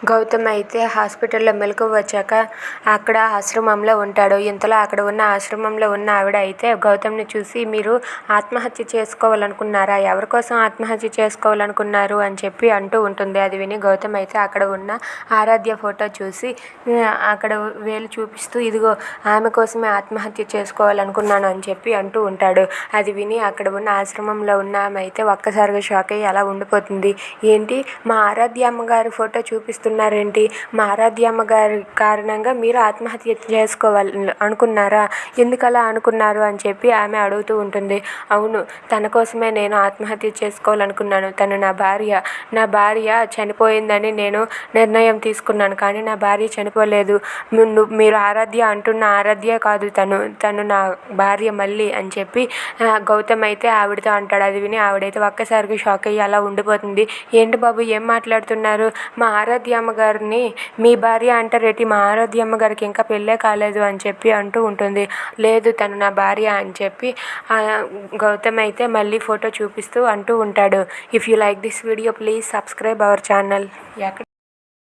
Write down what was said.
గౌతమ్ అయితే హాస్పిటల్లో మెలకువ వచ్చాక అక్కడ ఆశ్రమంలో ఉంటాడు. ఇంతలో అక్కడ ఉన్న ఆశ్రమంలో ఉన్న ఆవిడ అయితే గౌతమ్ని చూసి, మీరు ఆత్మహత్య చేసుకోవాలనుకున్నారా? ఎవరి కోసం ఆత్మహత్య చేసుకోవాలనుకున్నారు అని చెప్పి అంటూ ఉంటుంది. అది విని గౌతమ్ అయితే అక్కడ ఉన్న ఆరాధ్య ఫోటో చూసి అక్కడ వేలు చూపిస్తూ, ఇదిగో ఆమె కోసమే ఆత్మహత్య చేసుకోవాలనుకున్నాను అని చెప్పి అంటూ ఉంటాడు. అది విని అక్కడ ఉన్న ఆశ్రమంలో ఉన్న ఆమె అయితే ఒక్కసారిగా షాక్ అయ్యి అలా ఉండిపోతుంది. ఏంటి, మా ఆరాధ్య అమ్మగారి ఫోటో చూపిస్తున్నారేంటి? మా ఆరాధ్య అమ్మగారి కారణంగా మీరు ఆత్మహత్య చేసుకోవాలి అనుకున్నారా? ఎందుకలా అనుకున్నారు అని చెప్పి ఆమె అడుగుతూ ఉంటుంది. అవును, తన కోసమే నేను ఆత్మహత్య చేసుకోవాలనుకున్నాను. తను నా భార్య చనిపోయిందని నేను నిర్ణయం తీసుకున్నాను. కానీ నా భార్య చనిపోలేదు. మీరు ఆరాధ్య అంటున్న ఆరాధ్య కాదు, తను నా భార్య మళ్ళీ అని చెప్పి గౌతమ్ అయితే ఆవిడతో అంటాడు. అది విని ఆవిడైతే ఒక్కసారిగా షాక్ అయ్యి అలా ఉండిపోతుంది. ఏంటి బాబు, ఏం మాట్లాడుతున్నారు? మా ఆరాధ్య అమ్మగారిని మీ భార్య అంటారేంటి? మా ఆరాధ్య అమ్మగారికి ఇంకా పెళ్ళే కాలేదు అని చెప్పి అంటూ ఉంటుంది. లేదు, తను నా భార్య అని చెప్పి గౌతమ్ అయితే మళ్ళీ ఫోటో చూపిస్తూ అంటూ ఉంటాడు. If you like this video please subscribe our channel.